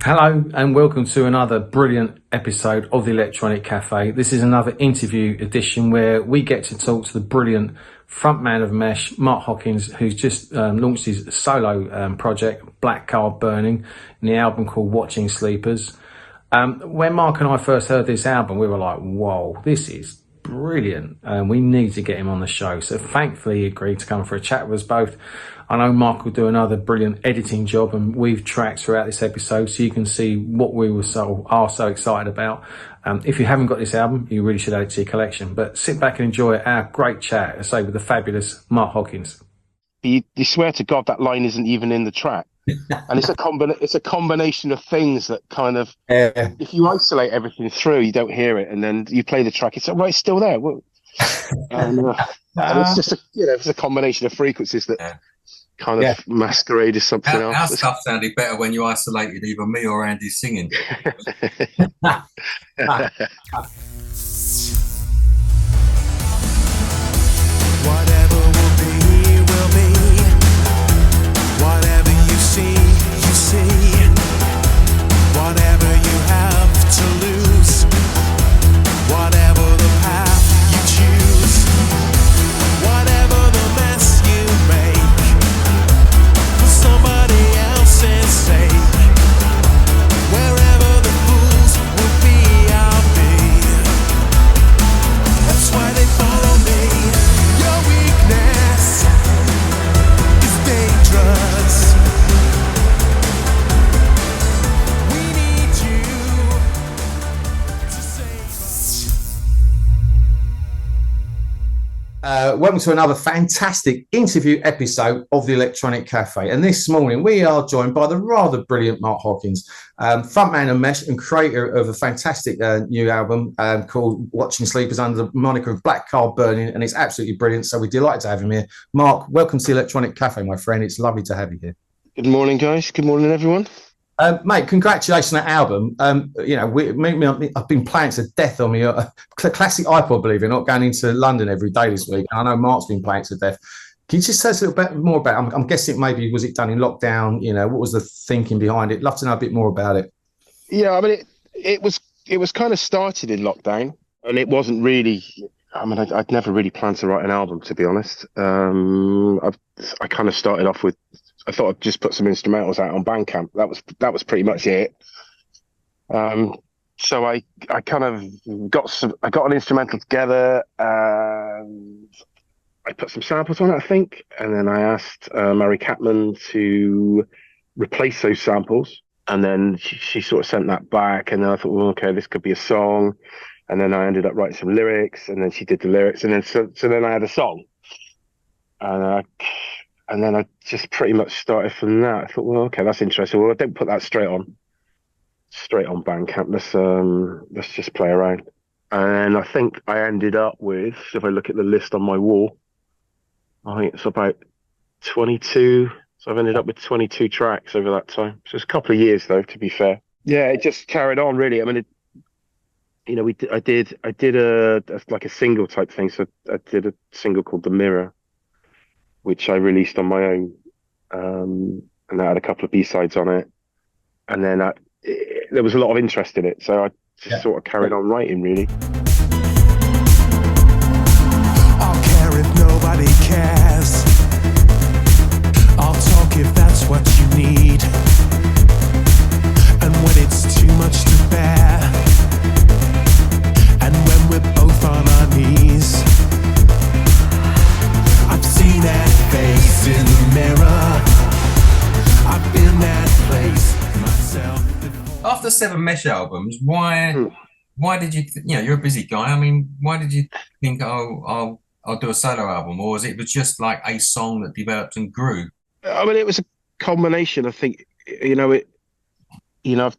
Hello and welcome to another brilliant episode of the Electronic Cafe. This is another interview edition where we get to talk to the brilliant frontman of Mesh, Mark Hockings, who's just launched his solo project, Blackcarburning, and the album called Watching Sleepers. When Mark and I first heard this album, we were like, whoa, this is brilliant. We need to get him on the show. So thankfully he agreed to come for a chat with us both. I know Mark will do another brilliant editing job and weave tracks throughout this episode so you can see what we are so excited about. If you haven't got this album, you really should add it to your collection. But sit back and enjoy our great chat, I say, with the fabulous Mark Hockings. You swear to God that line isn't even in the track. And it's a combination of things that kind of, if you isolate everything through, you don't hear it. And then you play the track, it's right, it's still there. And it's just it's a combination of frequencies that kind of masquerade as something else. Our stuff sounded better when you isolated either me or Andy singing. Whatever will be, will be. Whatever you see, you see. Whatever you have to lose. Whatever the path you choose. Whatever the mess you make. For somebody else's sake. Wherever the fools will be, I'll be. That's why they follow me. Your weakness is dangerous. We need you to save us. Welcome to another fantastic interview episode of the Electronic Cafe. And this morning we are joined by the rather brilliant Mark Hockings, frontman of Mesh and creator of a fantastic new album called Watching Sleepers under the moniker of Blackcarburning, and it's absolutely brilliant. So we're delighted to have him here. Mark, welcome to the Electronic Cafe, my friend. It's lovely to have you here. Good morning, guys. Good morning, everyone. Mate, congratulations on that album. I've been playing to death on my classic iPod, believe it or not, going into London every day this week. And I know Mark's been playing to death. Can you just tell us a little bit more about it? I'm guessing maybe, was it done in lockdown? What was the thinking behind it? Love to know a bit more about it. Yeah, I mean, it was kind of started in lockdown, and it wasn't really. I mean, I'd never really planned to write an album, to be honest. I kind of started off with. I thought I'd just put some instrumentals out on Bandcamp. That was pretty much it. So I kind of got an instrumental together. I put some samples on it, I think, and then I asked Mary Capman to replace those samples, and then she sort of sent that back, and then I thought, well, okay, this could be a song, and then I ended up writing some lyrics, and then she did the lyrics, and then so then I had a song, and then I just pretty much started from that. I thought, well, okay, that's interesting. Well, I don't put that straight on Bandcamp. Let's just play around. And I think I ended up with, if I look at the list on my wall, I think it's about 22. So I've ended up with 22 tracks over that time. So it's a couple of years, though, to be fair. Yeah, it just carried on, really. I mean, I did a single type thing. So I did a single called The Mirror, which I released on my own, and that had a couple of B-sides on it. And then there was a lot of interest in it, so I just sort of carried on writing, really. I'll care if nobody cares. I'll talk if that's what you need. And when it's too much to bear, and when we're both on our knees, I've seen that face in the mirror. I've been that place myself before. After 7 Mesh albums, why did you? You're a busy guy. I mean, why did you think, I'll do a solo album, or was it just like a song that developed and grew? I mean, it was a combination. I think I've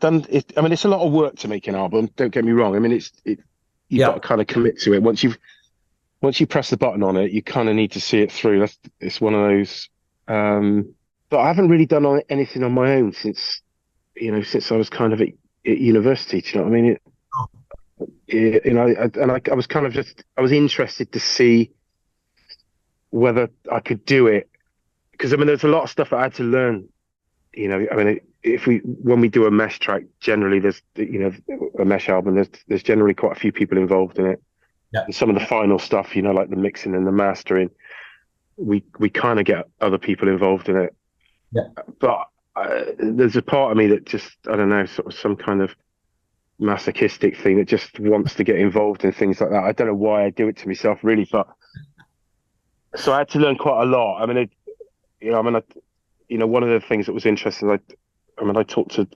done it. I mean, it's a lot of work to make an album. Don't get me wrong. I mean, you've got to kind of commit to it. Once you press the button on it, you kind of need to see it through. It's one of those. But I haven't really done anything on my own since I was kind of at university. Do you know what I mean? I was kind of I was interested to see whether I could do it, because I mean, there's a lot of stuff I had to learn. I mean, when we do a mesh track, generally there's, a mesh album, there's generally quite a few people involved in it. Yeah. And some of the final stuff, like the mixing and the mastering, we kind of get other people involved in it. Yeah. But there's a part of me that just, I don't know, sort of some kind of masochistic thing that just wants to get involved in things like that. I don't know why I do it to myself, really, but so I had to learn quite a lot. I mean, one of the things that was interesting, I talked to,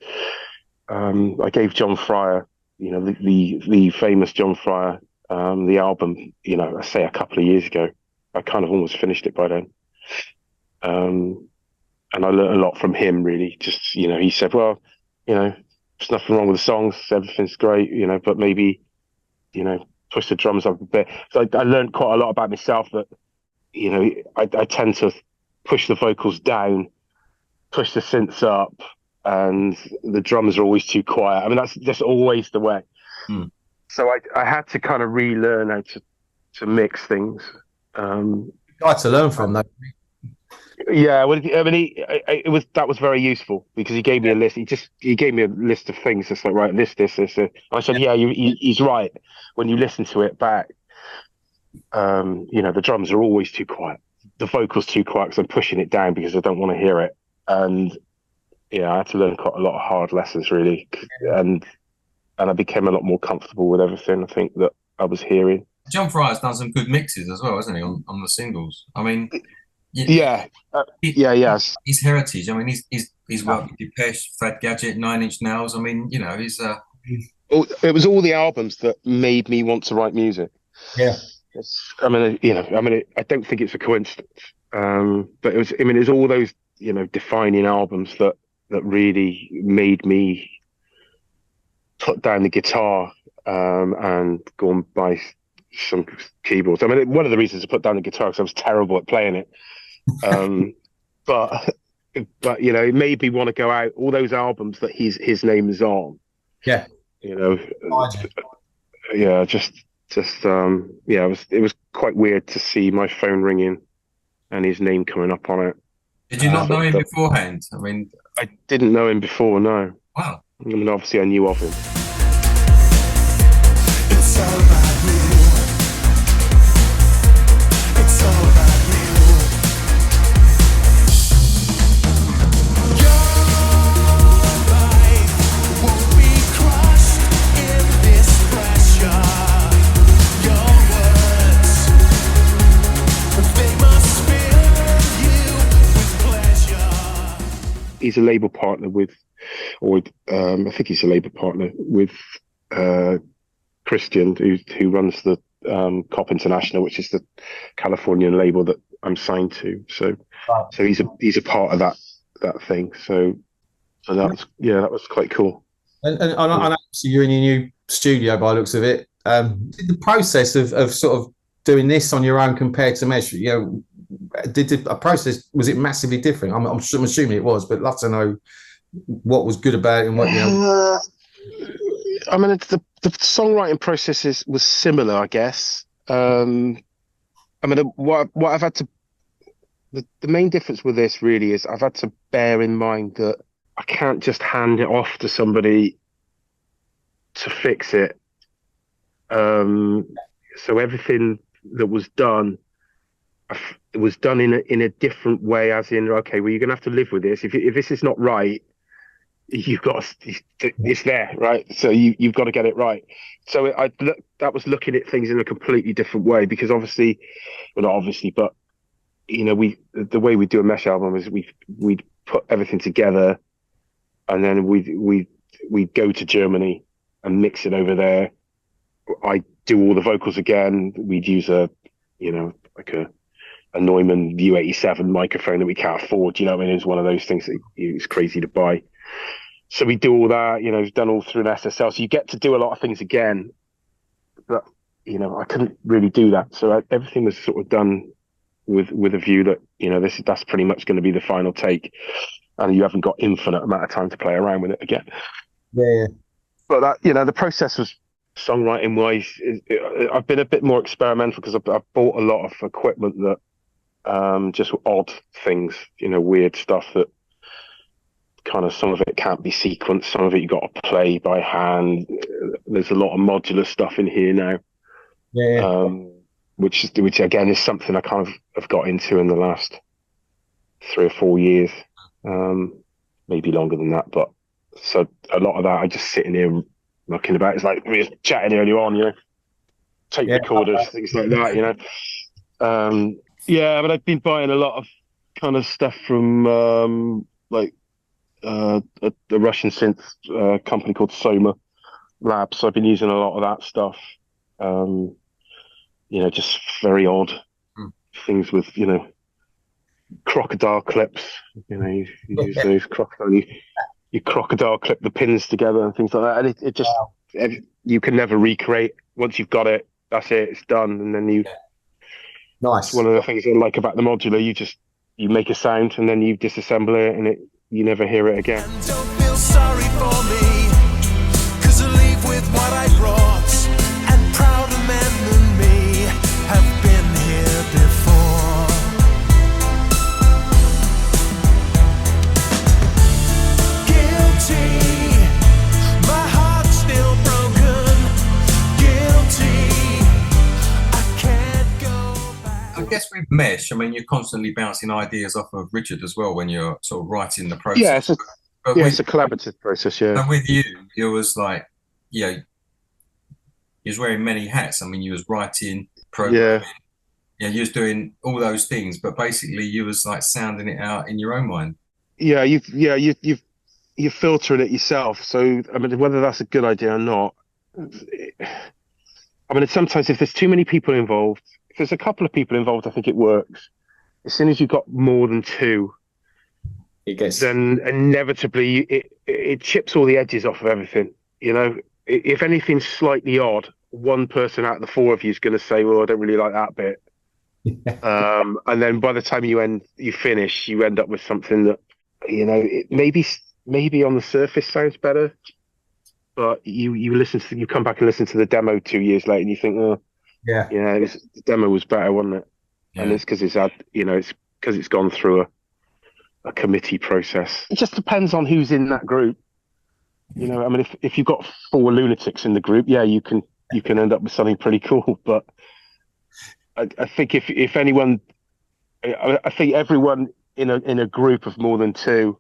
I gave John Fryer, the famous John Fryer, the album, I say a couple of years ago. I kind of almost finished it by then. And I learned a lot from him, really. Just, he said, well, there's nothing wrong with the songs. Everything's great, but maybe, push the drums up a bit. So I learned quite a lot about myself that, I tend to push the vocals down, push the synths up, and the drums are always too quiet. I mean, that's just always the way. Mm. So I had to kind of relearn how to mix things. Guy to learn from, though. Yeah, well, I mean, that was very useful because he gave me a list. He gave me a list of things. It's like, right, this. I said, yeah, he's right. When you listen to it back, the drums are always too quiet. The vocals too quiet because I'm pushing it down because I don't want to hear it. And I had to learn quite a lot of hard lessons, really, and I became a lot more comfortable with everything, I think, that I was hearing. John Fry's done some good mixes as well, hasn't he, on the singles? I mean, yes. His heritage. I mean, he's worked with Depeche, Fred Gadget, Nine Inch Nails. I mean, he's it was all the albums that made me want to write music. Yeah. I don't think it's a coincidence. But it was all those, defining albums that really made me put down the guitar and go and buy some keyboards. I mean, one of the reasons I put down the guitar because I was terrible at playing it. But it made me want to go out. All those albums that his name is on. Yeah. Yeah, it was quite weird to see my phone ringing and his name coming up on it. Did you not know him beforehand? I mean, I didn't know him before, no. Wow. I mean, obviously I knew of him. It's all about you. It's all about you. Your life won't be crushed in this pressure. Your words, they must fill you with pleasure. He's a label partner with, I think he's a label partner with Christian, who runs the Cop International, which is the Californian label that I'm signed to. So he's a part of that thing. So that was quite cool. And I know you're in your new studio by the looks of it. The process of sort of doing this on your own compared to Mesh, did a process, was it massively different? I'm assuming it was, but I'd love to know what was good about it and what I mean, the songwriting process was similar, I guess. I mean, what I've had to, the main difference with this really is I've had to bear in mind that I can't just hand it off to somebody to fix it. So everything that was done, it was done in a different way, as in, okay, well, you're gonna have to live with this. If this is not right, you've got it's there, right? So you've got to get it right. So that was looking at things in a completely different way, because obviously, well, not obviously, but the way we do a Mesh album is we'd put everything together, and then we'd go to Germany and mix it over there. I do all the vocals again. We'd use a Neumann U87 microphone that we can't afford. You know what I mean? It's one of those things that it's crazy to buy. So we do all that, it's done all through an SSL. So you get to do a lot of things again, but, I couldn't really do that. So everything was sort of done with a view that, that's pretty much going to be the final take, and you haven't got infinite amount of time to play around with it again. Yeah. But that, the process was, songwriting wise, I've been a bit more experimental because I've bought a lot of equipment that just odd things, weird stuff that kind of, some of it can't be sequenced, some of it you got to play by hand. There's a lot of modular stuff in here now. Yeah. Which again is something I kind of have got into in the last 3 or 4 years, maybe longer than that. But so a lot of that, I just sitting here mucking about. It's like we were chatting earlier on, you know, tape recorders, things like that, you know. Yeah, but I've been buying a lot of kind of stuff from like the Russian synth company called Soma Labs. So I've been using a lot of that stuff. You know, just very odd things with, you know, crocodile clips. You know, you use those crocodile, you crocodile clip the pins together and things like that. And it just, you can never recreate. Once you've got it, that's it, it's done. And then you, Nice. it's one of the things I like about the modular. You make a sound and then you disassemble it, and you never hear it again. And don't feel sorry for me, 'cause I leave with what I brought, and prouder men than me have been here before. Guilty, my heart's still broken. Guilty, I can't go back. I guess with Mesh, I mean, you're constantly bouncing ideas off of Richard as well when you're sort of writing the process. Yeah, it's with, a collaborative process, yeah. and with you, it was like, you know, you was wearing many hats. I mean, you was writing, programming, you was doing all those things, but basically you was like sounding it out in your own mind. Yeah, you're filtering it yourself. So, I mean, whether that's a good idea or not, I mean, sometimes if there's too many people involved, if there's a couple of people involved, I think it works. As soon as you've got more than two, then inevitably it chips all the edges off of everything. You know, if anything's slightly odd, one person out of the four of you is going to say, "Well, I don't really like that bit," and then by the time you finish, you end up with something that, you know, it maybe on the surface sounds better, but you come back and listen to the demo 2 years later, and you think, "Oh, yeah, the demo was better, wasn't it?" Yeah. And it's because it's gone through a committee process. It just depends on who's in that group. You know, I mean, if you've got 4 lunatics in the group, yeah, you can end up with something pretty cool. But I think if anyone, I think everyone in a group of more than 2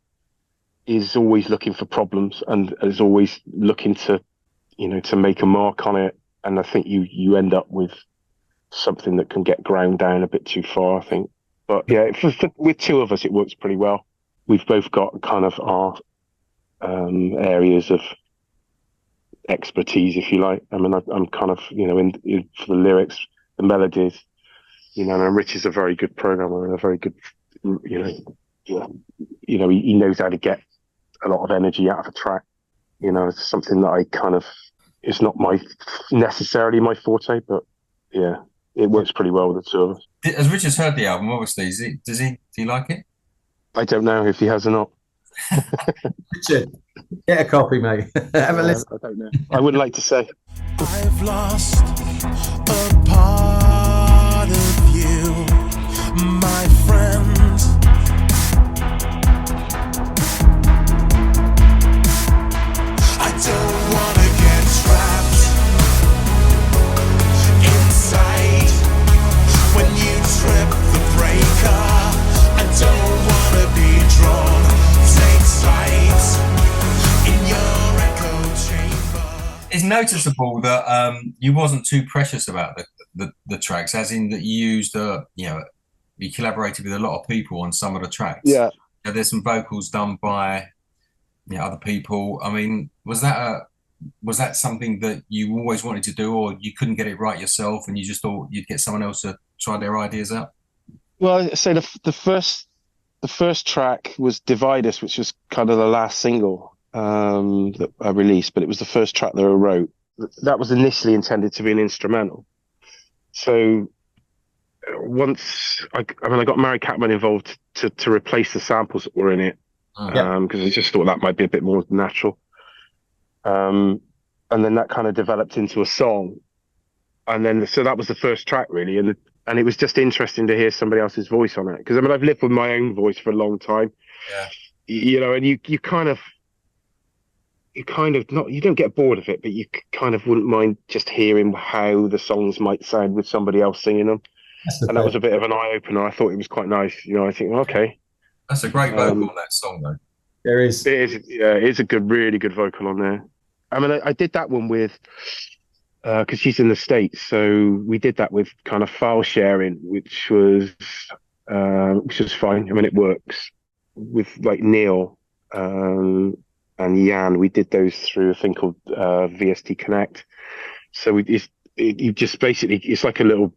is always looking for problems and is always looking to, you know, to make a mark on it. And I think you end up with something that can get ground down a bit too far, I think. But yeah, with 2 of us, it works pretty well. We've both got kind of our areas of expertise, if you like. I mean, I'm kind of, you know, in for the lyrics, the melodies, you know, and Rich is a very good programmer and a very good, you know, he knows how to get a lot of energy out of a track. You know, it's something that I kind of, it's not necessarily my forte, but yeah, it works pretty well with the 2 of us. Has Richard's heard the album? Obviously, do you like it? I don't know if he has or not. Richard, get a copy, mate. Have a listen. I don't know. I wouldn't like to say. I've lost a part of you, my friend. I don't want to get trapped inside when you trip the breaker. I don't want to be drawn, take sides in your echo chamber. It's noticeable that you wasn't too precious about the tracks, as in that you used you collaborated with a lot of people on some of the tracks. Yeah. There's some vocals done by other people. I mean, was that something that you always wanted to do, or you couldn't get it right yourself and you just thought you'd get someone else to try their ideas out? Well, I say the first track was Divide Us, which was kind of the last single that I released, but it was the first track that I wrote. That was initially intended to be an instrumental. So once I got Mary Catman involved to replace the samples that were in it, because I just thought that might be a bit more natural. And then that kind of developed into a song, and then so that was the first track really, and it was just interesting to hear somebody else's voice on it, because I mean, I've lived with my own voice for a long time. you know, and you kind of not, you don't get bored of it, but you kind of wouldn't mind just hearing how the songs might sound with somebody else singing them. And that was a bit of an eye opener. I thought it was quite nice. You know, I think, okay, That's a great vocal on that song, though. There is. it is, yeah, it is a good, really good vocal on there. I mean, I did that one with, because she's in the States, so we did that with kind of file sharing, which was fine. I mean, it works with like Neil and Jan. We did those through a thing called VST Connect. So you just basically, it's like a little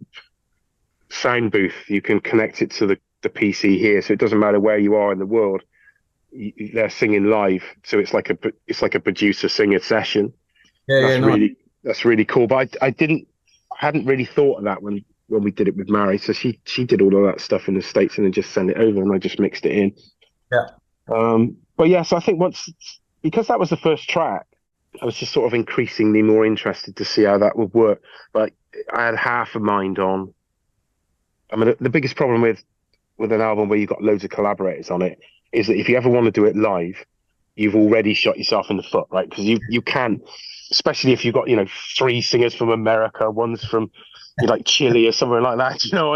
sound booth. You can connect it to the PC here, so it doesn't matter where you are in the world. They're singing live, so it's like a producer singer session. That's really cool. But I hadn't really thought of that when we did it with Mary. So she did all of that stuff in the States and then just sent it over, and I just mixed it in. Yeah. But yeah, so I think because that was the first track, I was just sort of increasingly more interested to see how that would work. But I had half a mind on. I mean, the biggest problem with an album where you've got loads of collaborators on it is that if you ever want to do it live, you've already shot yourself in the foot, right? Because you can, especially if you've got, you know, 3 singers from America, one's from like Chile or somewhere like that. You know,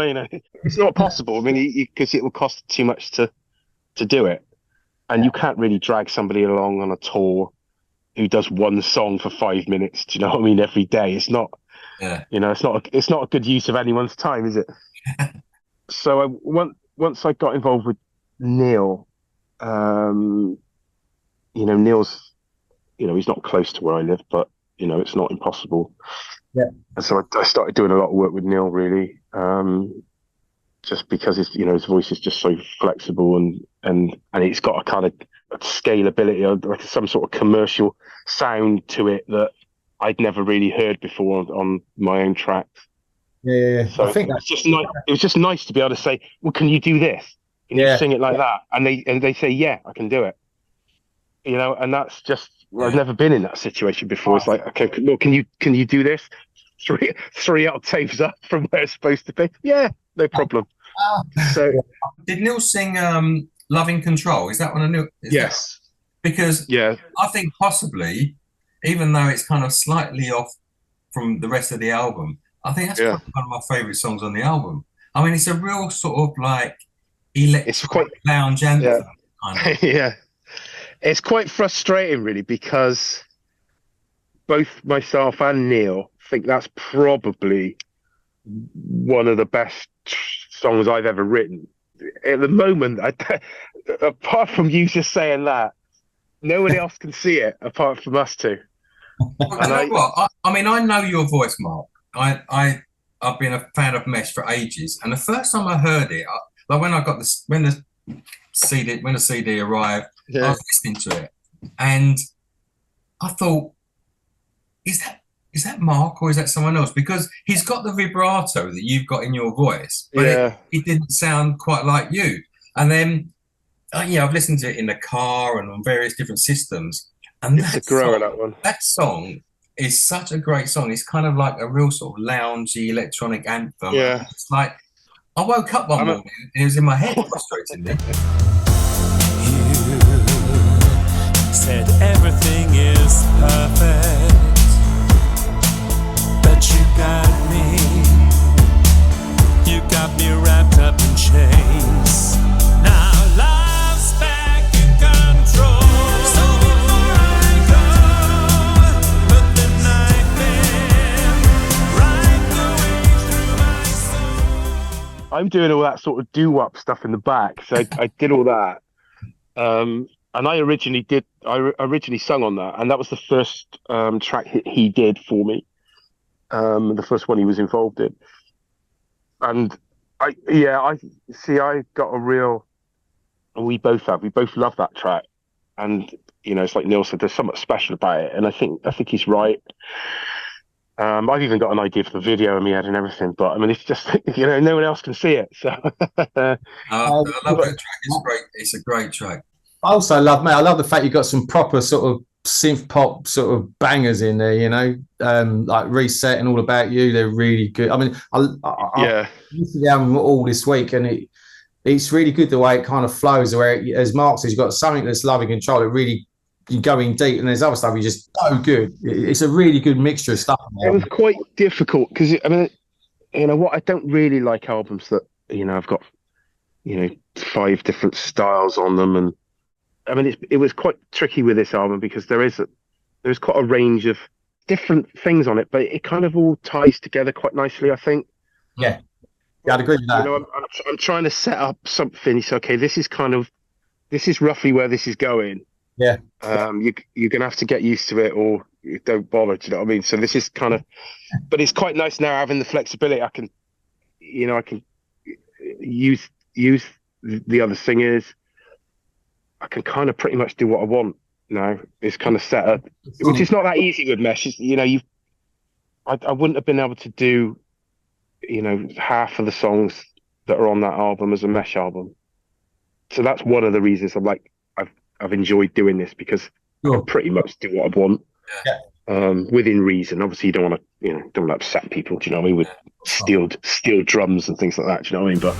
it's not possible. I mean, because it will cost too much to do it, and you can't really drag somebody along on a tour who does one song for 5 minutes. Do you know what I mean? Every day, it's not. Yeah. You know, it's not a good use of anyone's time, is it? So once I got involved with Neil, you know, Neil's, you know, he's not close to where I live, but you know, it's not impossible. Yeah. And so I started doing a lot of work with Neil, really, just because his voice is just so flexible and it's got a kind of scalability, or like some sort of commercial sound to it that I'd never really heard before on my own tracks. Yeah. So I think it's just nice. It was just nice to be able to say, "Well, can you do this? Can you sing it like that?" And they say, "Yeah, I can do it." You know, and that's just, I've never been in that situation before. It's like, okay, well, can you do this? Three octaves up from where it's supposed to be. Yeah, no problem. So, did Neil sing "Loving Control"? Is that one of Neil? Yes. Because I think possibly, even though it's kind of slightly off from the rest of the album, I think that's probably one of my favourite songs on the album. I mean, it's a real sort of like electric lounge anthem. Kind of. Yeah. It's quite frustrating, really, because both myself and Neil think that's probably one of the best songs I've ever written. At the moment, apart from you just saying that, nobody else can see it apart from us two. Well, you know what? I mean, I know your voice, Mark. I've been a fan of Mesh for ages, and the first time I heard it, like when the CD arrived, I was listening to it, and I thought, is that Mark or is that someone else? Because he's got the vibrato that you've got in your voice, but it didn't sound quite like you. And then, I've listened to it in the car and on various different systems, and that song is such a great song. It's kind of like a real sort of loungy electronic anthem. Yeah, it's like I woke up one morning and it was in my head, frustratingly. You said everything is perfect, but you got me wrapped up in chains. Now love's back in control. So before I go, put the knife in, right the way through my soul. I'm doing all that sort of doo-wop stuff in the back, so I did all that. And I originally sung on that, and that was the first track he did for me, the first one he was involved in. And I got a real, and we both love that track. And it's like Neil said, there's something special about it, and I think he's right. I've even got an idea for the video in my head and everything, but I mean, it's just no one else can see it. So I love that track. It's great. It's a great track. I also love the fact you got some proper sort of synth pop sort of bangers in there, like Reset and All About You. They're really good. I mean, I listened to the album all this week, and it's really good the way it kind of flows. Where, as Mark says, you've got something that's loving control. It really, you go in deep, and there's other stuff you just so good. It's a really good mixture of stuff. It was quite difficult because I mean, you know what, I don't really like albums that, you know, I've got, you know, 5 different styles on them, and I mean it was quite tricky with this album because there's quite a range of different things on it, but it kind of all ties together quite nicely, I think. Yeah, I'd agree with that. You know, I'm trying to set up something. So okay, this is roughly where this is going. Yeah. You're gonna have to get used to it, or you don't bother. Do you know what I mean? So this is kind of, but it's quite nice now having the flexibility. I can use the other singers. I can kind of pretty much do what I want now. It's kind of set up, which is not that easy with Mesh. You know, I wouldn't have been able to do, you know, half of the songs that are on that album as a Mesh album. So that's one of the reasons I've enjoyed doing this, because I can pretty much do what I want, within reason. Obviously, you don't want to, don't want to upset people. Do you know what I mean? With steel drums and things like that. Do you know what I mean? But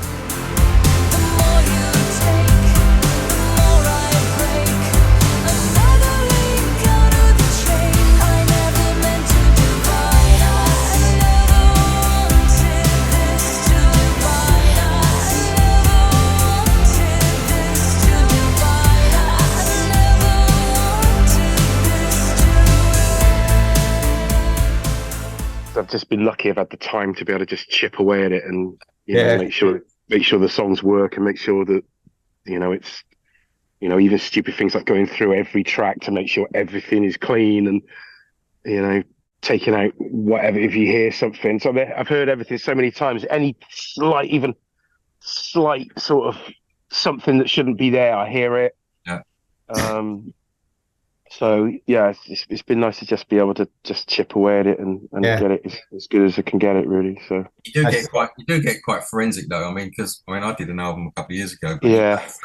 I've just been lucky. I've had the time to be able to just chip away at it and make sure the songs work, and make sure that it's even stupid things like going through every track to make sure everything is clean, and taking out whatever if you hear something. So I've heard everything so many times. Any even slight sort of something that shouldn't be there, I hear it. Yeah. So yeah, it's been nice to just be able to just chip away at it and get it as good as I can get it, really. So you do get quite forensic though. I mean, because I did an album a couple of years ago. But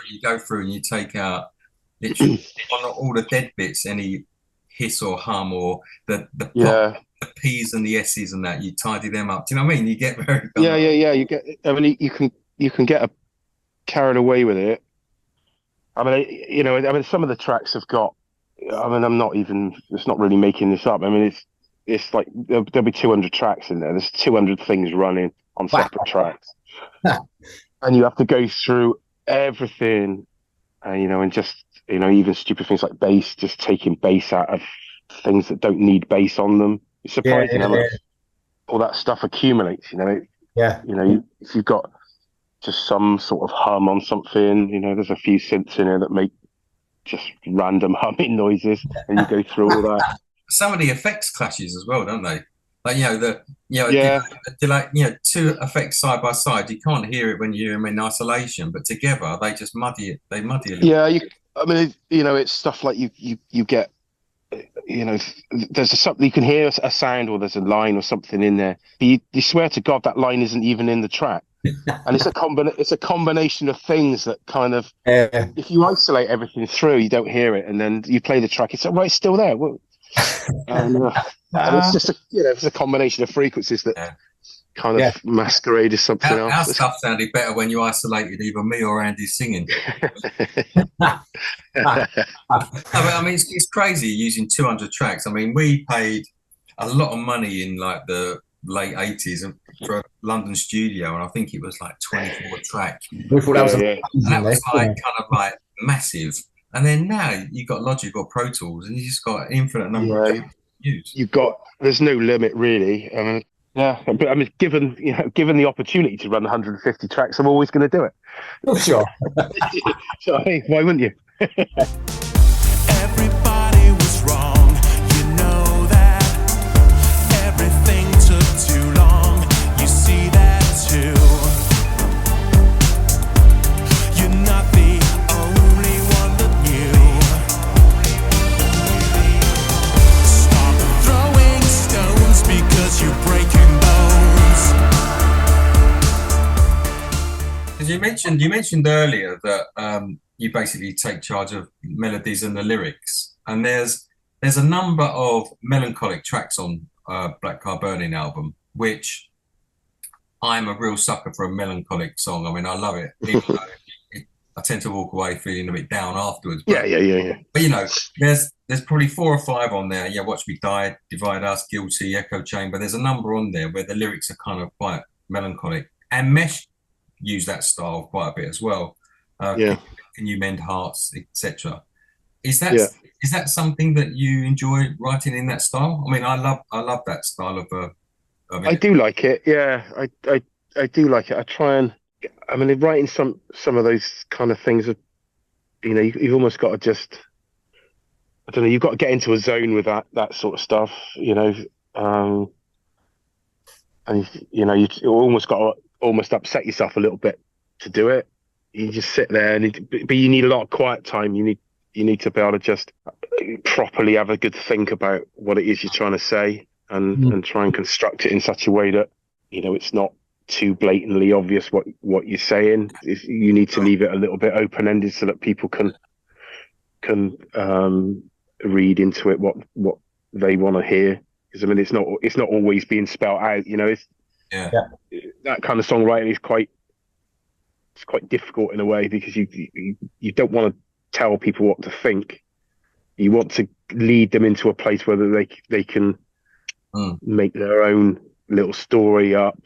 you go through and you take out literally on all the dead bits, any hiss or hum or the P's and the S's and that. You tidy them up. Do you know what I mean? You get very You get. I mean, you can get carried away with it. I mean, some of the tracks have got. I mean, it's not really making this up. I mean, it's like there'll be 200 tracks in there. There's 200 things running on separate tracks. And you have to go through everything, and just, even stupid things like bass, just taking bass out of things that don't need bass on them. It's surprising how much all that stuff accumulates, if you've got just some sort of hum on something, there's a few synths in there that make just random humming noises, and you go through all that. Some of the effects clashes as well, don't they? Like two effects side by side. You can't hear it when you hear them in isolation, but together they just muddy it. They muddy it. It's stuff like you get. There's something you can hear a sound, or there's a line or something in there. But you swear to God that line isn't even in the track. And it's a combination of things that kind of, if you isolate everything through, you don't hear it, and then you play the track, it's right, it's still there. And it's just it's a combination of frequencies that kind of masquerade as something else. Our stuff sounded better when you isolated either me or Andy singing. I mean, it's crazy using 200 tracks. I mean, we paid a lot of money in like the late 80s for a London studio, and I think it was like 24 track. We thought that was kind of like massive. And then now you've got Logic or Pro Tools, and you just got an infinite number of tracks to use. There's no limit really. But I mean, given the opportunity to run 150 tracks, I'm always going to do it. Oh, sure. So, hey, why wouldn't you? Everybody was wrong, that. Everything took too long, you see that too. You're not the only one that knew. Stop throwing stones because you're breaking bones. You mentioned earlier that you basically take charge of melodies and the lyrics, and there's a number of melancholic tracks on Blackcarburning album, which I'm a real sucker for a melancholic song. I mean, I love it. Even though I tend to walk away feeling a bit down afterwards. But, Yeah. But you know, there's probably 4 or 5 on there. Yeah, Watch Me Die, Divide Us, Guilty, Echo Chamber. There's a number on there where the lyrics are kind of quite melancholic. And Mesh use that style quite a bit as well. Yeah. Can You Mend Hearts, etc. Is Yeah. that something that you enjoy writing in that style? I mean, I love that style of I do like it. Yeah, I do like it. I try and, I mean, writing some of those kind of things, you know, you've almost got to just, I don't know, you've got to get into a zone with that sort of stuff, you know, and you know, you almost got to almost upset yourself a little bit to do it. You just sit there, but you need a lot of quiet time. You need to be able to just properly have a good think about what it is you're trying to say, and try and construct it in such a way that, you know, it's not too blatantly obvious what you're saying. You need to leave it a little bit open-ended so that people can read into it what they want to hear. Because I mean, it's not always being spelled out. You know, that kind of songwriting is quite difficult in a way, because you don't want to tell people what to think. You want to lead them into a place where they can make their own little story up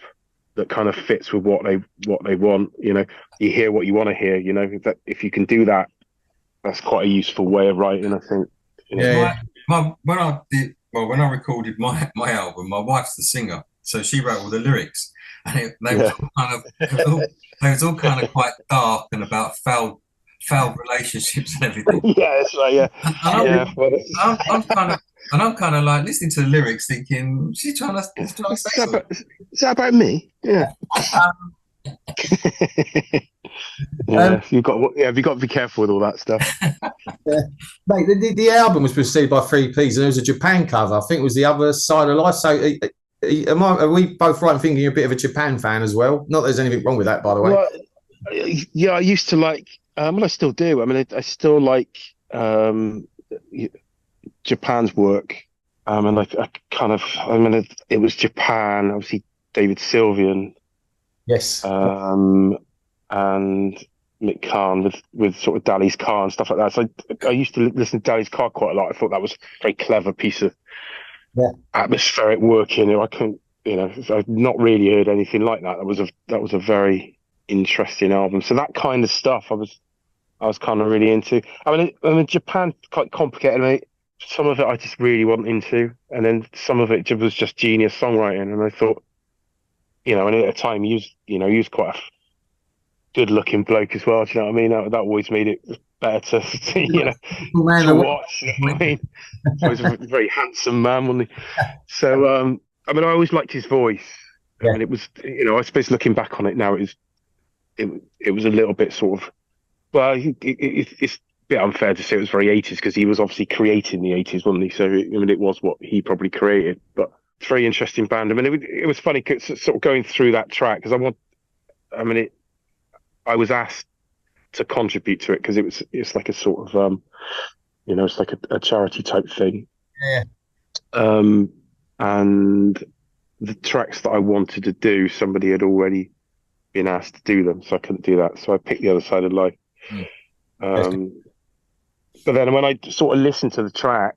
that kind of fits with what they want. You know, you hear what you want to hear. You know, that if you can do that, that's quite a useful way of writing, I think. Yeah. When I recorded my album, my wife's the singer, so she wrote all the lyrics, and they was all kind of quite dark and about foul relationships and everything. Yeah, that's right. Yeah, I'm kind of like listening to the lyrics, thinking she's trying to say something. Is that about me? Yeah. You've got to be careful with all that stuff. Mate, the album was preceded by 3 Ps, and there was a Japan cover. I think it was The Other Side of Life. So, are we both right in thinking you're a bit of a Japan fan as well? Not that there's anything wrong with that, by the way. Well, yeah, I used to like. Well, I still do. I mean, I still like Japan's work. And I kind of. I mean, it was Japan. Obviously, David Sylvian. Yes. And Mick Kahn with sort of Dali's car and stuff like that. So I used to listen to Dali's car quite a lot. I thought that was a very clever piece of atmospheric work in it. I couldn't, you know, I've not really heard anything like that. That was a very interesting album. So that kind of stuff I was kind of really into. I mean Japan's quite complicated, mate. Some of it I just really wasn't into, and then some of it was just genius songwriting. And I thought, you know, and at a time he was quite a good-looking bloke as well. Do you know what I mean? That always made it better to you know, to watch. You know what I mean? He was a very handsome man, wasn't he? So, I mean, I always liked his voice. Yeah. And it was, you know, I suppose looking back on it now, it was a little bit sort of, well, it's a bit unfair to say it was very 80s, because he was obviously creating the 80s, wasn't he? So, I mean, it was what he probably created, but it's a very interesting band. I mean, it was funny sort of going through that track, because I was asked to contribute to it, because it's like a sort of, you know, it's like a charity type thing. Yeah. And the tracks that I wanted to do, somebody had already been asked to do them, so I couldn't do that. So I picked The Other Side of Life. But then when I sort of listened to the track,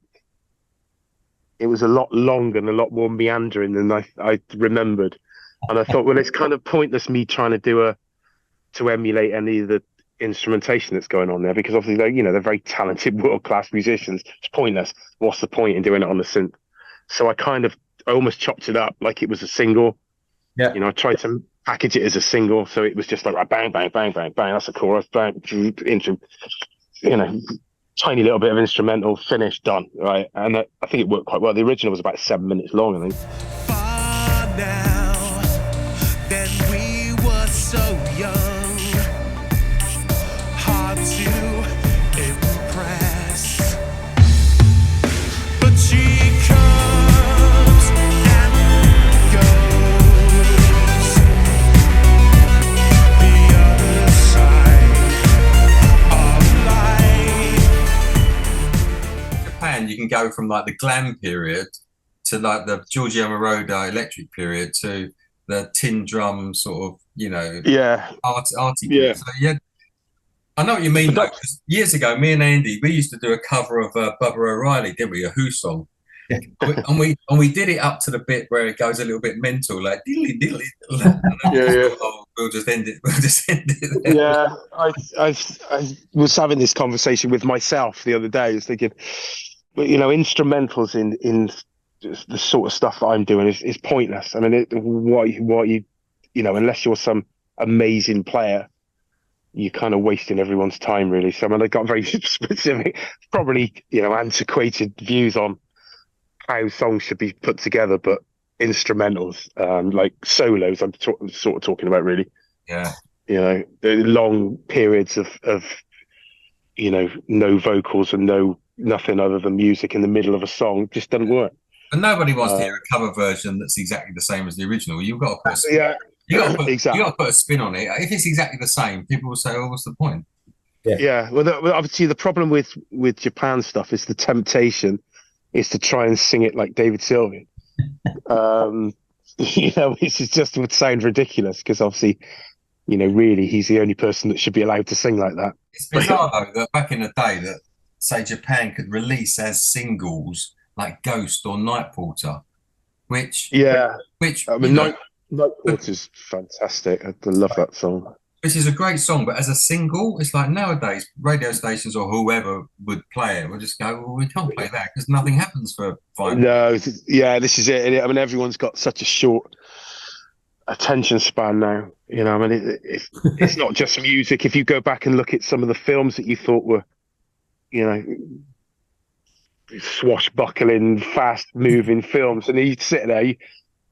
it was a lot longer and a lot more meandering than I remembered. And I thought, well, it's kind of pointless me trying to emulate any of the instrumentation that's going on there, because obviously they're very talented world-class musicians. It's pointless. What's the point in doing it on the synth? So I almost chopped it up like it was a single. Yeah. You know, I tried to package it as a single, so it was just like bang, bang, bang, bang, bang. That's a chorus, bang, into, you know, tiny little bit of instrumental, finish, done, right? And I think it worked quite well. The original was about 7 minutes long, I think. Far now than we were so young, hard to impress, but she comes and goes, the other side of life. Japan, you can go from like the glam period to like the Giorgio Moroder electric period to the tin drum sort of, Yeah, arty yeah. bit. So yeah, I know what you mean But though. that, 'Cause years ago, me and Andy, we used to do a cover of Bubba O'Reilly, didn't we? A Who song. And we did it up to the bit where it goes a little bit mental, like diddly diddly. And then we yeah, just yeah. thought, oh, we'll just end it. We'll just end it there. Yeah, I was having this conversation with myself the other day. I was thinking, but instrumentals in the sort of stuff that I'm doing is pointless. I mean, what you unless you're some amazing player, you're kind of wasting everyone's time, really. So I mean, I got very specific, probably antiquated views on how songs should be put together, but instrumentals, like solos, I'm sort of talking about, really. Yeah. The long periods of no vocals and nothing other than music in the middle of a song just doesn't work. And nobody wants to hear a cover version that's exactly the same as the original. You've got to put a spin. Yeah, You got to put a spin on it. If it's exactly the same, people will say, "Oh, what's the point?" Yeah. Well, obviously the problem with Japan stuff is the temptation is to try and sing it like David Sylvian. Which is just would sound ridiculous because obviously, really he's the only person that should be allowed to sing like that. It's bizarre though that back in the day that say Japan could release as singles like Ghost or Night Porter, which I mean, Night Porter's fantastic. I love that song. Which is a great song, but as a single, it's like nowadays radio stations or whoever would play it would just go, well, we can't play that because nothing happens for 5 minutes. No, yeah, this is it. I mean, everyone's got such a short attention span now. I mean, it's not just music. If you go back and look at some of the films that you thought were, swashbuckling, fast-moving films, and you sit there,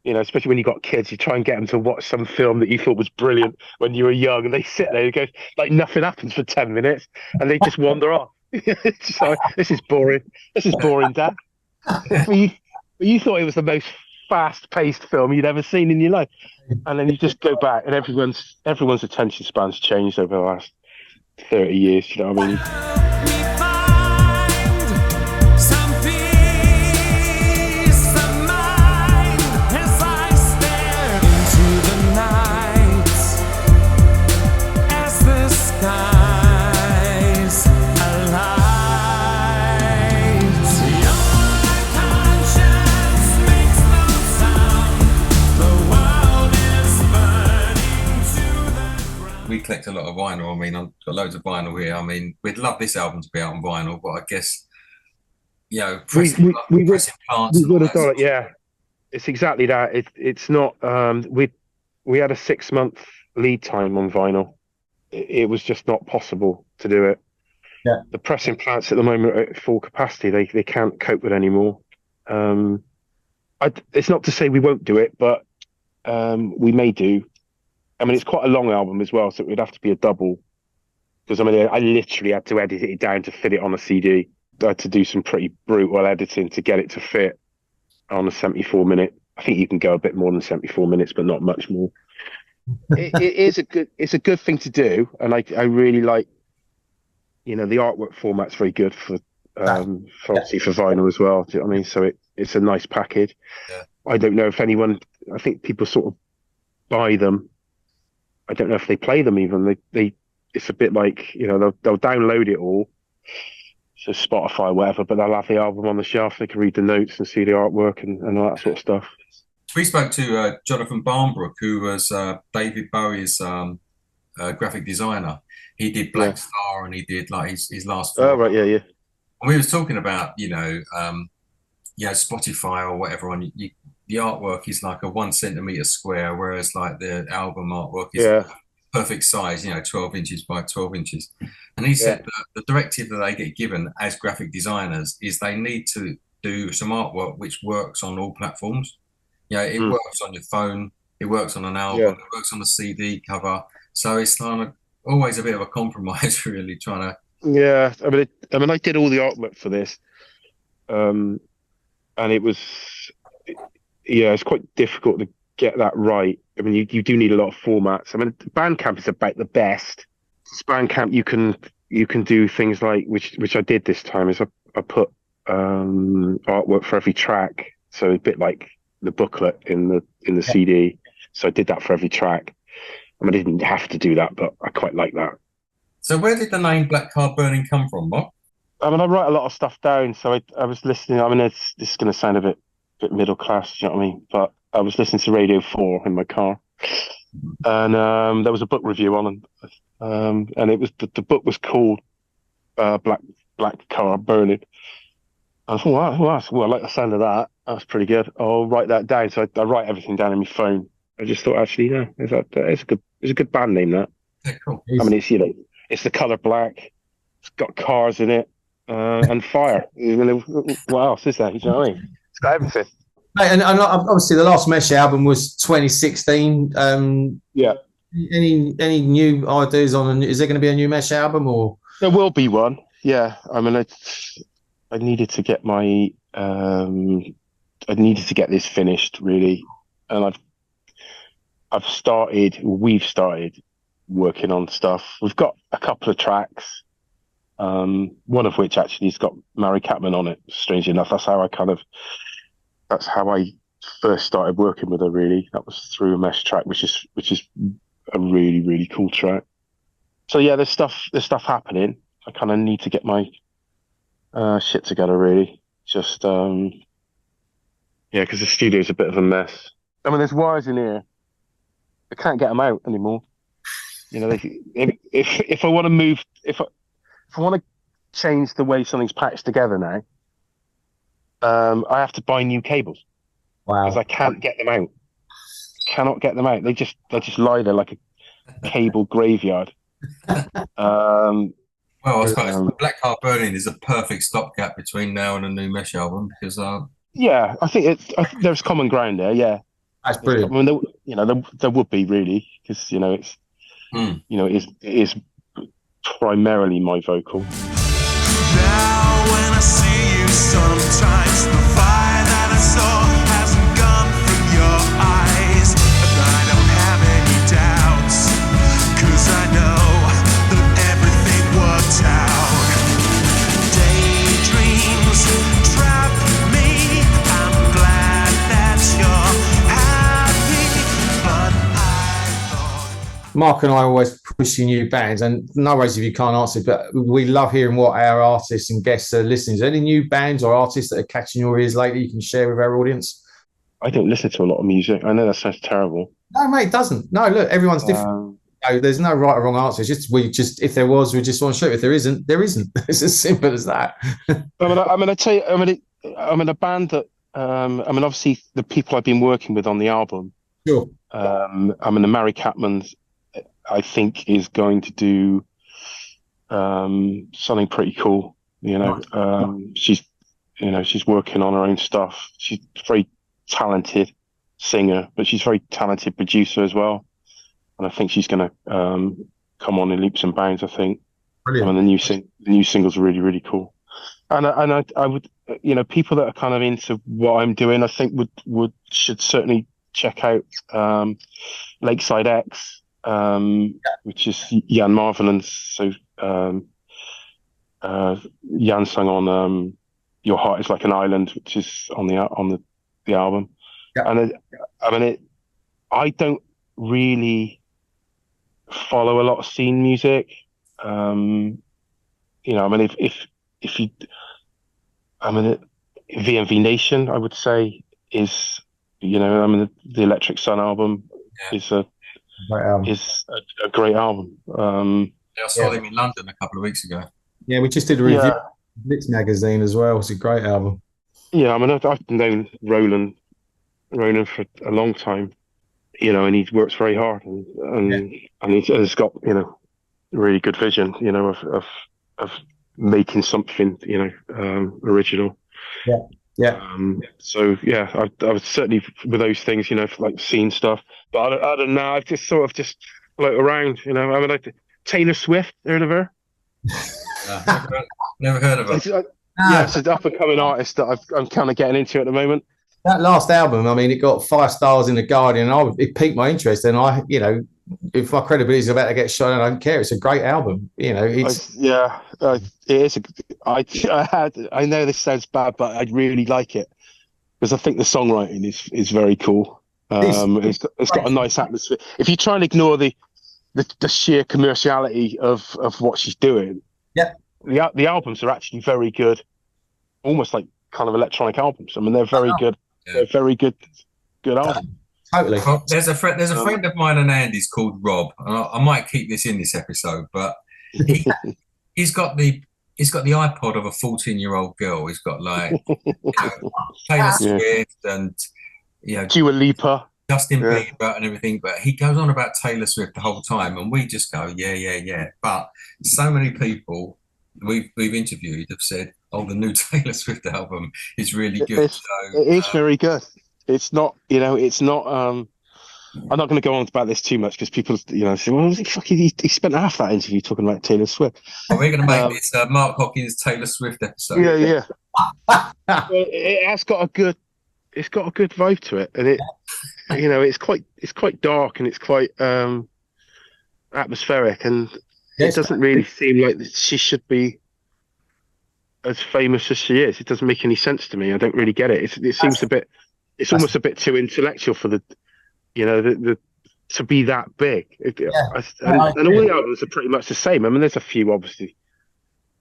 especially when you got kids, you try and get them to watch some film that you thought was brilliant when you were young, and they sit there and go like nothing happens for 10 minutes, and they just wander off. So, this is boring. This is boring, Dad. You thought it was the most fast-paced film you'd ever seen in your life, and then you just go back, and everyone's attention span's changed over the last 30 years. You know what I mean? We collect a lot of vinyl. I mean, I've got loads of vinyl here. I mean, we'd love this album to be out on vinyl, but I guess, pressing plants. We would have done it, yeah. It's exactly that. It's not. We had a 6-month lead time on vinyl. It was just not possible to do it. Yeah. The pressing plants at the moment are at full capacity. They can't cope with it anymore. It's not to say we won't do it, but we may do. I mean, it's quite a long album as well, so it would have to be a double. Because, I mean, I literally had to edit it down to fit it on a CD. I had to do some pretty brutal editing to get it to fit on a 74-minute. I think you can go a bit more than 74 minutes, but not much more. It's a good thing to do, and I really like, the artwork format's very good for obviously for vinyl as well. Do you know what I mean? So it's a nice package. Yeah. I don't know if anyone. I think people sort of buy them. I don't know if they play them even. They it's a bit like they'll download it all, so Spotify or whatever, but they'll have the album on the shelf. They can read the notes and see the artwork and all that sort of stuff. We spoke to Jonathan Barnbrook, who was David Bowie's graphic designer. He did Black Star, and he did like his last film. Oh right, yeah. And we was talking about Spotify or whatever on the artwork is like a 1 centimeter square, whereas like the album artwork is perfect size, 12 inches by 12 inches. And he said that the directive that they get given as graphic designers is they need to do some artwork which works on all platforms. It works on your phone, it works on an album, it works on a CD cover. So it's kind of always a bit of a compromise, really, trying to. Yeah, I mean, I did all the artwork for this, and it was. It's quite difficult to get that right. I mean, you do need a lot of formats. I mean, Bandcamp is about the best. Bandcamp, you can do things like which I did this time is I put artwork for every track, so a bit like the booklet in the CD. So I did that for every track. I mean, I didn't have to do that, but I quite like that. So where did the name Blackcarburning come from, Mark? I mean, I write a lot of stuff down, so I was listening. I mean, this is going to sound a bit middle class, you know what I mean? But I was listening to Radio 4 in my car, and there was a book review on, and it was the book was called Blackcarburning. I thought, well, I like the sound of that. That's pretty good. I'll write that down. So I write everything down in my phone. I just thought, actually, yeah, it's a good band name, that. Yeah, cool. I mean, it's, you know, it's the color black. It's got cars in it, and fire. What else is that? You know what I mean? It's got everything. Mate, and obviously the last Mesh album was 2016. Yeah. Any new ideas on? Is there going to be a new Mesh album, or there will be one? Yeah. I mean, I needed to get my I needed to get this finished, really, and we've started working on stuff. We've got a couple of tracks, one of which actually has got Mary Catman on it. Strangely enough, that's how I first started working with her. Really, that was through a Mesh track, which is a really, really cool track. So yeah, there's stuff happening. I kind of need to get my shit together, really. Just because the studio's a bit of a mess. I mean, there's wires in here. I can't get them out anymore. You know, if I want to move, if I want to change the way something's patched together now, I have to buy new cables. wow? Because I can't get them out. Cannot get them out. They just lie there like a cable graveyard. Well, I suppose Blackcarburning is a perfect stopgap between now and a new Mesh album, because yeah, I think there's common ground there. Yeah, That's brilliant. I mean, there would be, really, because it's it is primarily my vocal. Now when I see you sometimes, the fire that I saw hasn't gone from your eyes, and I don't have any doubts, 'cause I know that everything worked out. Daydreams trap me. I'm glad that you're happy, but I thought Mark and I are always pushing new bands, and no worries if you can't answer, but we love hearing what our artists and guests are listening. Is there any new bands or artists that are catching your ears lately you can share with our audience? I don't listen to a lot of music. I know that sounds terrible. No, mate, it doesn't. No, look, everyone's different. No, there's no right or wrong answer. It's just if there was, we just want to show. If there isn't, there isn't. It's as simple as that. I tell you, a band that obviously the people I've been working with on the album. Sure. The Mary Catman's, I think, is going to do something pretty cool. She's working on her own stuff. She's a very talented singer, but she's a very talented producer as well. And I think she's going to come on in leaps and bounds, I think. Brilliant. I mean, the new single's really, really cool. And I would, people that are kind of into what I'm doing, I think should certainly check out Lakeside X, which is Jan Marvelin's. So Jan sung on Your Heart Is Like an Island, which is on the album. Yeah. And I don't really follow a lot of scene music. VMV Nation, I would say, is, the Electric Sun album is a great album. I saw them in London a couple of weeks ago. Yeah, we just did a review of Blitz magazine as well. It's a great album. Yeah, I mean, I've known Roland for a long time, and he works very hard, and he's got, really good vision, of making something, original. Yeah. Yeah. I was certainly with those things, like scene stuff, but I don't know. I've just sort of float around, Taylor Swift, heard of her? Never heard of her. It's an up and coming artist that I'm kind of getting into at the moment. That last album, I mean, it got 5 stars in the Guardian, and it piqued my interest. And if my credibility is about to get shot, I don't care. It's a great album. It is. I know this sounds bad, but I really like it because I think the songwriting is very cool. It's got a nice atmosphere. If you try and ignore the sheer commerciality of what she's doing, yeah, the albums are actually very good, almost like kind of electronic albums. I mean, they're very good. Yeah. They're very good albums. Totally. Well, there's a friend of mine and Andy's called Rob, and I might keep this in this episode, but he's got the iPod of a 14-year-old girl. He's got like Taylor Swift and Dua Lipa, Justin Bieber and everything, but he goes on about Taylor Swift the whole time, and we just go, yeah. But so many people we've interviewed have said, "Oh, the new Taylor Swift album is really good." It is very good. It's not, it's not. I'm not going to go on about this too much because people, say, "Well, he spent half that interview talking about Taylor Swift." Well, we're going to make this Mark Hockings Taylor Swift episode. Yeah. It has got a good. It's got a good vibe to it, and it's quite dark and it's quite atmospheric, and it doesn't really seem like she should be as famous as she is. It doesn't make any sense to me. I don't really get it. It seems a bit. It's almost a bit too intellectual for the to be that big. And all the albums are pretty much the same. I mean, there's a few obviously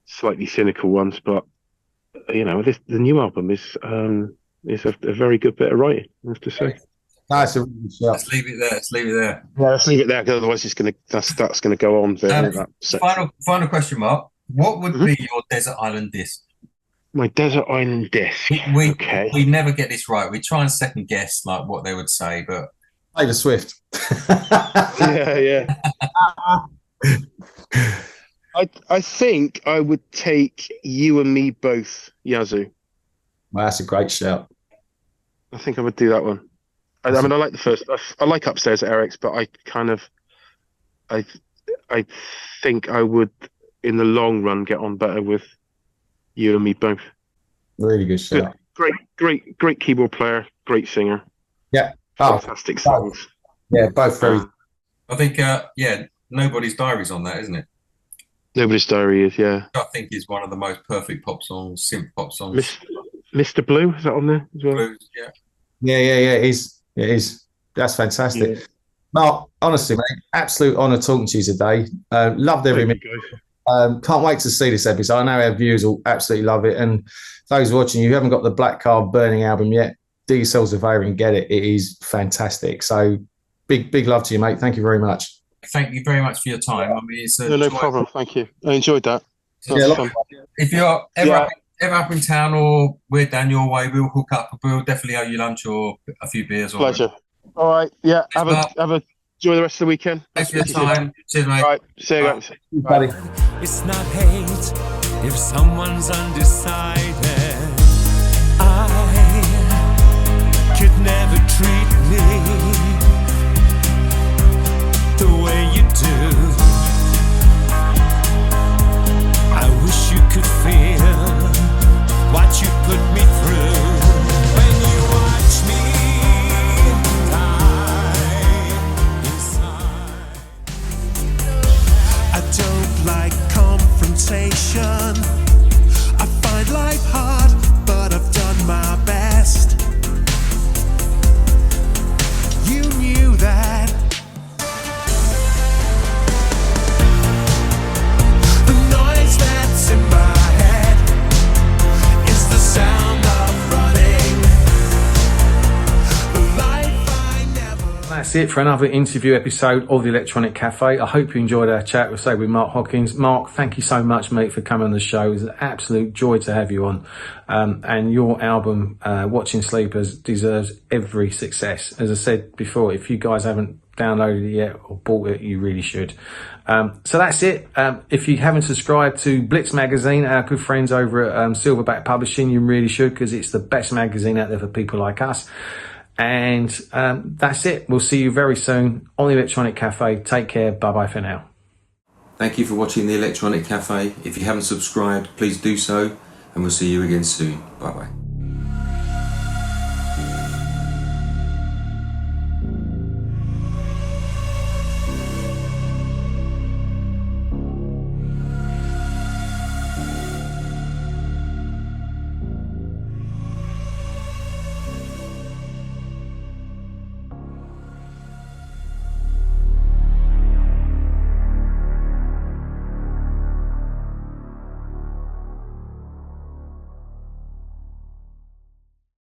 slightly cynical ones, but the new album is a very good bit of writing, I have to say. Nice. Let's leave it there. Yeah, let's leave it there, because otherwise that's going to go on. Final question, Mark. What would be your desert island disc? My desert island disc. We never get this right. We try and second guess like what they would say, but Taylor Swift. Yeah. I think I would take You and Me Both, Yazoo. Well, that's a great shout. I think I would do that one. I mean, I like the first. I like Upstairs at Eric's, but I think I would, in the long run, get on better with You and Me Both. Really good shout. Great keyboard player, great singer. Yeah. Fantastic songs. Yeah, both very. I think, Nobody's Diary's on that, isn't it? Nobody's Diary is, yeah. I think is one of the most perfect pop songs, synth pop songs. Mr. Blue, is that on there as well? Blues, yeah. Yeah, it is. That's fantastic. Yeah. Mark, honestly, mate, absolute honour talking to you today. Loved every minute. Can't wait to see this episode. I know our viewers will absolutely love it. And those watching, you haven't got the Blackcarburning album yet, do yourselves a favour and get it. It is fantastic. So big love to you, mate. Thank you very much. Thank you very much for your time. I mean, it's no problem. Thank you. I enjoyed that. If you're ever up in town or we're down your way, we'll hook up. We'll definitely owe you lunch or a few beers. Pleasure. All right. Yeah. Have a enjoy the rest of the weekend. Thanks for your time. Cheers, mate. All right. See you guys. Buddy. It's not hate if someone's undecided. I could never treat me the way you do. I wish you could feel what you put me through. When you watch me die inside. I don't like confrontation. I find life hard, but I've done my best. You knew that. The noise that's in my head is the sound of running. The life I never. That's it for another interview episode of the Electronic Cafe. I hope you enjoyed our chat with Mark Hockings. Mark, thank you so much, mate, for coming on the show. It was an absolute joy to have you on. And your album, Watching Sleepers, deserves every success. As I said before, if you guys haven't downloaded it yet or bought it, you really should. So that's it. If you haven't subscribed to Blitz Magazine, our good friends over at Silverback Publishing, you really should, because it's the best magazine out there for people like us. And that's it. We'll see you very soon on the Electronic Cafe. Take care. Bye-bye for now. Thank you for watching the Electronic Cafe. If you haven't subscribed, please do so, and we'll see you again soon. Bye-bye.